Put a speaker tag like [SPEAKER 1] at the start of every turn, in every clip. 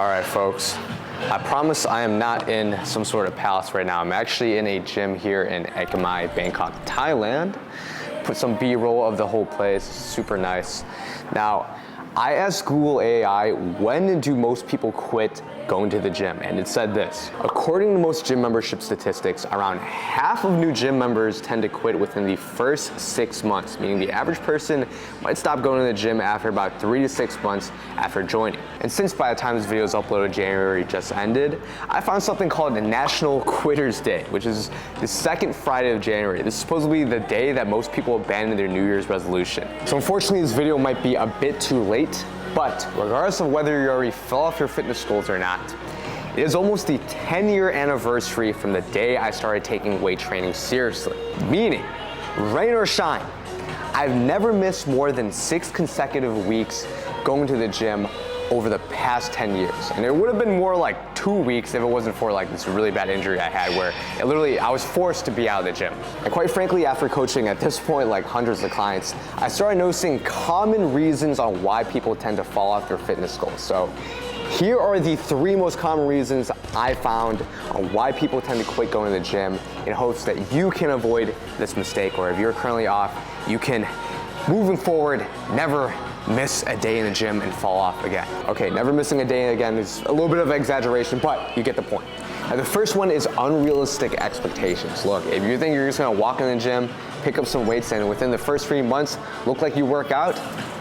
[SPEAKER 1] All right, folks, I promise I am not in some sort of palace right now. I'm actually in a gym here in Ekimai, Bangkok, Thailand. Put some B-roll of the whole place, super nice. Now, I asked Google AI, when do most people quit going to the gym? And it said this: according to most gym membership statistics, around half of new gym members tend to quit within the first 6 months, meaning the average person might stop going to the gym after about 3 to 6 months after joining. And since by the time this video is uploaded, January just ended, I found something called the National Quitters Day, which is the second Friday of January. This is supposedly the day that most people abandon their New Year's resolution. So unfortunately, this video might be a bit too late, but regardless of whether you already fell off your fitness goals or not, it is almost the 10-year anniversary from the day I started taking weight training seriously. Meaning, rain or shine, I've never missed more than 6 consecutive weeks going to the gym over the past 10 years. And it would have been more like 2 weeks if it wasn't for like this really bad injury I had where I was forced to be out of the gym. And quite frankly, after coaching at this point like hundreds of clients, I started noticing common reasons on why people tend to fall off their fitness goals. So here are the 3 most common reasons I found on why people tend to quit going to the gym, in hopes that you can avoid this mistake, or if you're currently off, you can, moving forward, never miss a day in the gym and fall off again. Okay, never missing a day again is a little bit of exaggeration, but you get the point. Now, the first one is unrealistic expectations. Look, if you think you're just gonna walk in the gym, pick up some weights, and within the first 3 months look like you work out,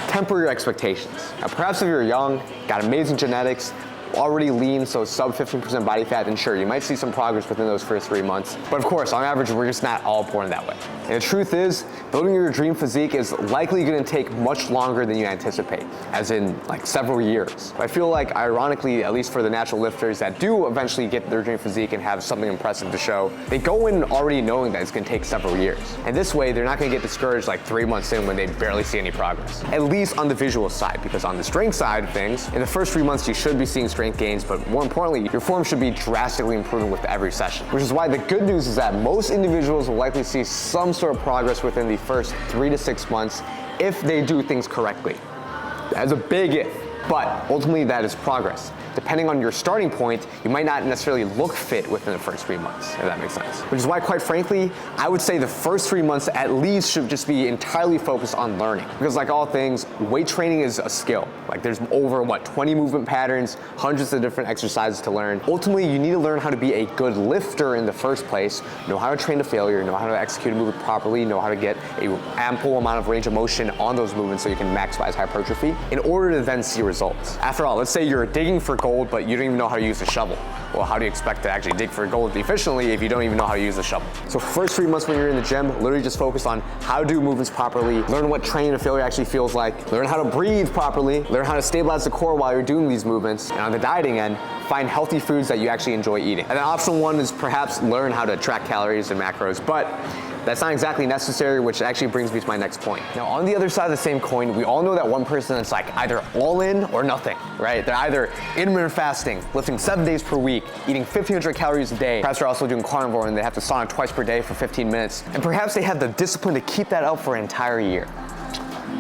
[SPEAKER 1] temper your expectations. Now, perhaps if you're young, got amazing genetics, already lean, so sub 15% body fat, then sure, you might see some progress within those first 3 months. But of course, on average, we're just not all born that way. And the truth is, building your dream physique is likely gonna take much longer than you anticipate, as in like several years. But I feel like, ironically, at least for the natural lifters that do eventually get their dream physique and have something impressive to show, they go in already knowing that it's gonna take several years. And this way, they're not gonna get discouraged like 3 months in when they barely see any progress. At least on the visual side, because on the strength side of things, in the first 3 months, you should be seeing strength gains, but more importantly, your form should be drastically improving with every session. Which is why the good news is that most individuals will likely see some sort of progress within the first 3 to 6 months if they do things correctly. That's a big if, but ultimately that is progress. Depending on your starting point, you might not necessarily look fit within the first 3 months, if that makes sense. Which is why, quite frankly, I would say the first 3 months at least should just be entirely focused on learning. Because like all things, weight training is a skill. Like there's over 20 movement patterns, hundreds of different exercises to learn. Ultimately, you need to learn how to be a good lifter in the first place, know how to train to failure, know how to execute a movement properly, know how to get an ample amount of range of motion on those movements so you can maximize hypertrophy in order to then see results. After all, let's say you're digging for gold, but you don't even know how to use a shovel. Well, how do you expect to actually dig for gold efficiently if you don't even know how to use a shovel? So first 3 months when you're in the gym, literally just focus on how to do movements properly, learn what training to failure actually feels like, learn how to breathe properly, learn how to stabilize the core while you're doing these movements, and on the dieting end, find healthy foods that you actually enjoy eating. And then option 1 is perhaps learn how to track calories and macros, but that's not exactly necessary, which actually brings me to my next point. Now, on the other side of the same coin, we all know that one person that's like either all in or nothing, right? They're either intermittent fasting, lifting 7 days per week, eating 1,500 calories a day. Perhaps they're also doing carnivore and they have to sauna twice per day for 15 minutes. And perhaps they have the discipline to keep that up for an entire year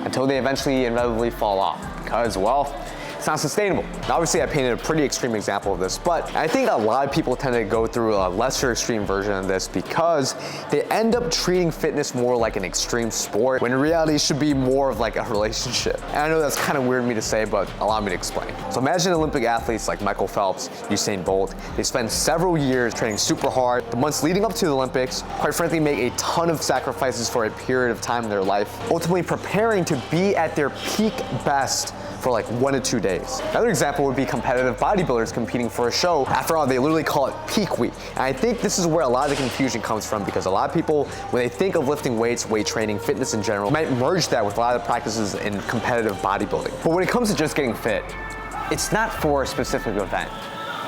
[SPEAKER 1] until they eventually inevitably fall off because, well, it's not sustainable. Now, obviously, I painted a pretty extreme example of this, but I think a lot of people tend to go through a lesser extreme version of this because they end up treating fitness more like an extreme sport, when in reality it should be more of like a relationship. And I know that's kind of weird of me to say, but allow me to explain. So imagine Olympic athletes like Michael Phelps, Usain Bolt. They spend several years training super hard. The months leading up to the Olympics, quite frankly, make a ton of sacrifices for a period of time in their life, ultimately preparing to be at their peak best for like 1 to 2 days. Another example would be competitive bodybuilders competing for a show. After all, they literally call it peak week. And I think this is where a lot of the confusion comes from, because a lot of people, when they think of lifting weights, weight training, fitness in general, might merge that with a lot of the practices in competitive bodybuilding. But when it comes to just getting fit, it's not for a specific event.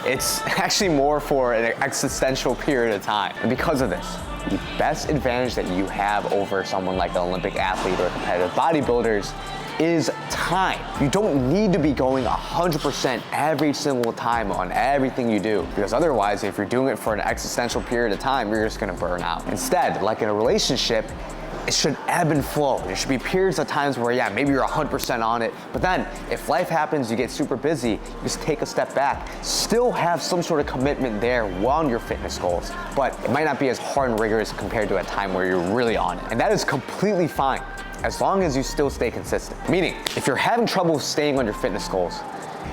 [SPEAKER 1] It's actually more for an existential period of time. And because of this, the best advantage that you have over someone like an Olympic athlete or competitive bodybuilders is time. You don't need to be going 100% every single time on everything you do, because otherwise, if you're doing it for an existential period of time, you're just gonna burn out. Instead, like in a relationship, it should ebb and flow. There should be periods of times where, yeah, maybe you're 100% on it, but then if life happens, you get super busy, you just take a step back, still have some sort of commitment there on your fitness goals, but it might not be as hard and rigorous compared to a time where you're really on it. And that is completely fine, as long as you still stay consistent. Meaning, if you're having trouble staying on your fitness goals,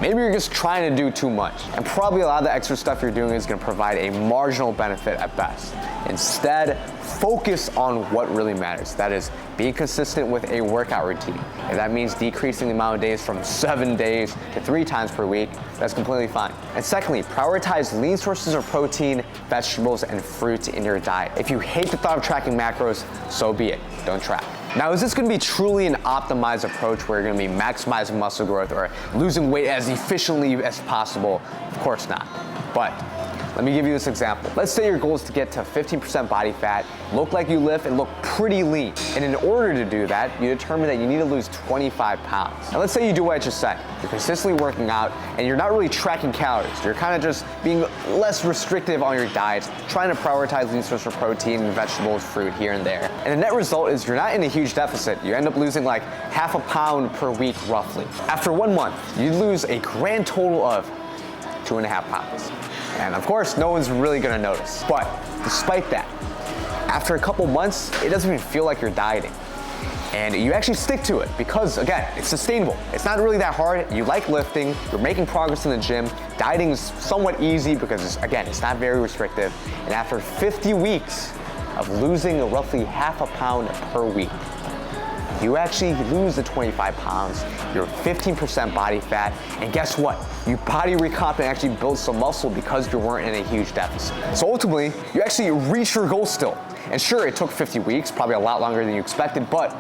[SPEAKER 1] maybe you're just trying to do too much, and probably a lot of the extra stuff you're doing is gonna provide a marginal benefit at best. Instead, focus on what really matters. That is, being consistent with a workout routine. If that means decreasing the amount of days from 7 days to 3 times per week, that's completely fine. And secondly, prioritize lean sources of protein, vegetables, and fruit in your diet. If you hate the thought of tracking macros, so be it, don't track. Now, is this gonna be truly an optimized approach where you're gonna be maximizing muscle growth or losing weight as efficiently as possible? Of course not. But let me give you this example. Let's say your goal is to get to 15% body fat, look like you lift, and look pretty lean. And in order to do that, you determine that you need to lose 25 pounds. And let's say you do what I just said. You're consistently working out, and you're not really tracking calories. You're kind of just being less restrictive on your diet, trying to prioritize lean sources of protein, vegetables, fruit here and there. And the net result is you're not in a huge deficit. You end up losing like half a pound per week, roughly. After 1 month, you lose a grand total of 2.5 pounds. And of course, no one's really gonna notice. But despite that, after a couple months, it doesn't even feel like you're dieting. And you actually stick to it because, again, it's sustainable. It's not really that hard. You like lifting, you're making progress in the gym. Dieting is somewhat easy because, again, it's not very restrictive. And after 50 weeks of losing roughly half a pound per week, you actually lose the 25 pounds, you're 15% body fat, and guess what? Your body recomp and actually build some muscle because you weren't in a huge deficit. So ultimately, you actually reach your goal still. And sure, it took 50 weeks, probably a lot longer than you expected, but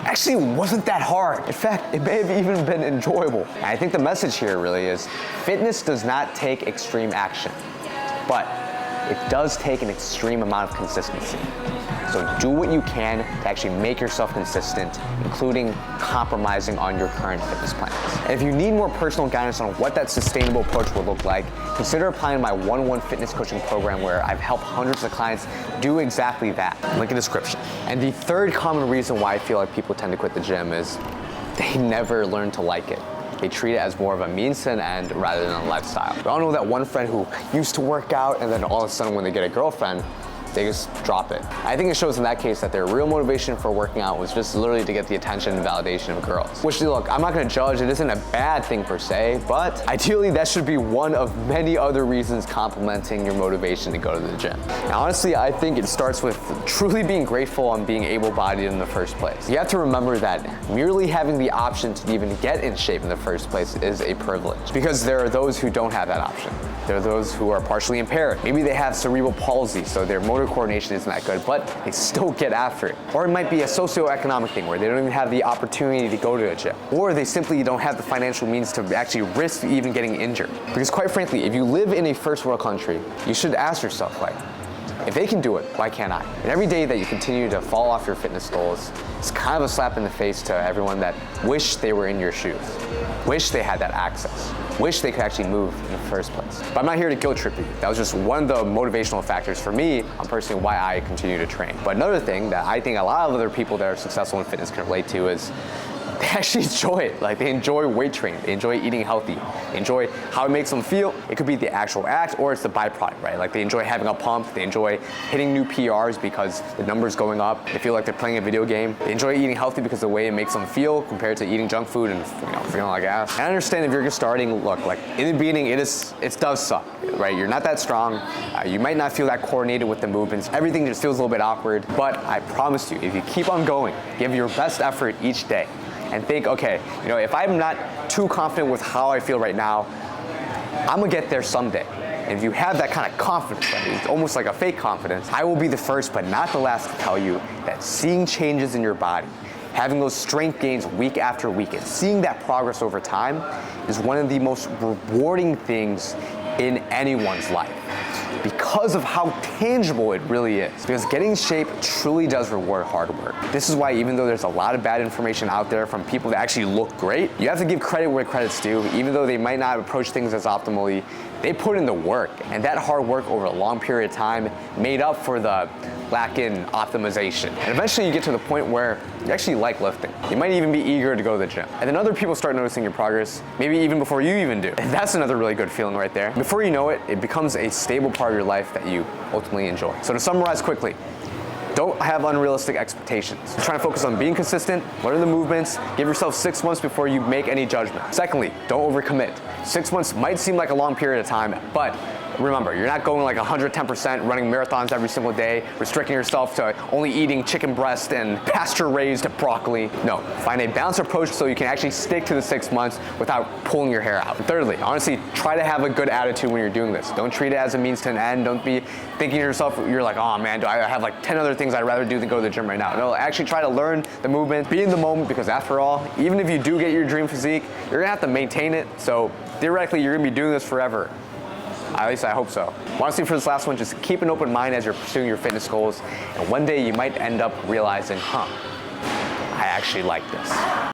[SPEAKER 1] actually wasn't that hard. In fact, it may have even been enjoyable. And I think the message here really is fitness does not take extreme action, but it does take an extreme amount of consistency. So do what you can to actually make yourself consistent, including compromising on your current fitness plans. And if you need more personal guidance on what that sustainable approach will look like, consider applying my one-on-one fitness coaching program where I've helped hundreds of clients do exactly that. Link in the description. And the third common reason why I feel like people tend to quit the gym is they never learn to like it. They treat it as more of a means to an end rather than a lifestyle. We all know that one friend who used to work out and then all of a sudden when they get a girlfriend, they just drop it. I think it shows in that case that their real motivation for working out was just literally to get the attention and validation of girls. Which, look, I'm not gonna judge, it isn't a bad thing per se, but ideally that should be one of many other reasons complementing your motivation to go to the gym. Now, honestly, I think it starts with truly being grateful on being able-bodied in the first place. You have to remember that merely having the option to even get in shape in the first place is a privilege, because there are those who don't have that option. There are those who are partially impaired. Maybe they have cerebral palsy, so their motor coordination isn't that good, but they still get after it. Or it might be a socioeconomic thing where they don't even have the opportunity to go to a gym. Or they simply don't have the financial means to actually risk even getting injured. Because quite frankly, if you live in a first world country, you should ask yourself, like, if they can do it, why can't I? And every day that you continue to fall off your fitness goals, it's kind of a slap in the face to everyone that wish they were in your shoes, wish they had that access, wish they could actually move in the first place. But I'm not here to guilt trip you. That was just one of the motivational factors for me on personally why I continue to train. But another thing that I think a lot of other people that are successful in fitness can relate to is they actually enjoy it. Like, they enjoy weight training, they enjoy eating healthy, they enjoy how it makes them feel. It could be the actual act or it's the byproduct, right? Like, they enjoy having a pump, they enjoy hitting new PRs because the number's going up, they feel like they're playing a video game. They enjoy eating healthy because of the way it makes them feel compared to eating junk food and, feeling like ass. And I understand if you're just starting, look, like, in the beginning, it does suck, right? You're not that strong, you might not feel that coordinated with the movements, everything just feels a little bit awkward, but I promise you, if you keep on going, give your best effort each day, and think, okay, if I'm not too confident with how I feel right now, I'm gonna get there someday. And if you have that kind of confidence, right, it's almost like a fake confidence, I will be the first but not the last to tell you that seeing changes in your body, having those strength gains week after week, and seeing that progress over time is one of the most rewarding things in anyone's life because of how tangible it really is. Because getting in shape truly does reward hard work. This is why even though there's a lot of bad information out there from people that actually look great, you have to give credit where credit's due. Even though they might not approach things as optimally, they put in the work, and that hard work over a long period of time made up for the lack in optimization. And eventually you get to the point where you actually like lifting. You might even be eager to go to the gym. And then other people start noticing your progress, maybe even before you even do. And that's another really good feeling right there. Before you know it, it becomes a stable part of your life that you ultimately enjoy. So to summarize quickly, don't have unrealistic expectations. Try to focus on being consistent, learn the movements, give yourself 6 months before you make any judgment. Secondly, don't overcommit. 6 months might seem like a long period of time, but remember, you're not going like 110%, running marathons every single day, restricting yourself to only eating chicken breast and pasture-raised broccoli. No, find a balanced approach so you can actually stick to the 6 months without pulling your hair out. And thirdly, honestly, try to have a good attitude when you're doing this. Don't treat it as a means to an end. Don't be thinking to yourself, you're like, oh man, do I have like 10 other things I'd rather do than go to the gym right now. No, actually try to learn the movement, be in the moment, because after all, even if you do get your dream physique, you're gonna have to maintain it. So theoretically, you're gonna be doing this forever. At least I hope so. Honestly, for this last one, just keep an open mind as you're pursuing your fitness goals, and one day you might end up realizing, I actually like this.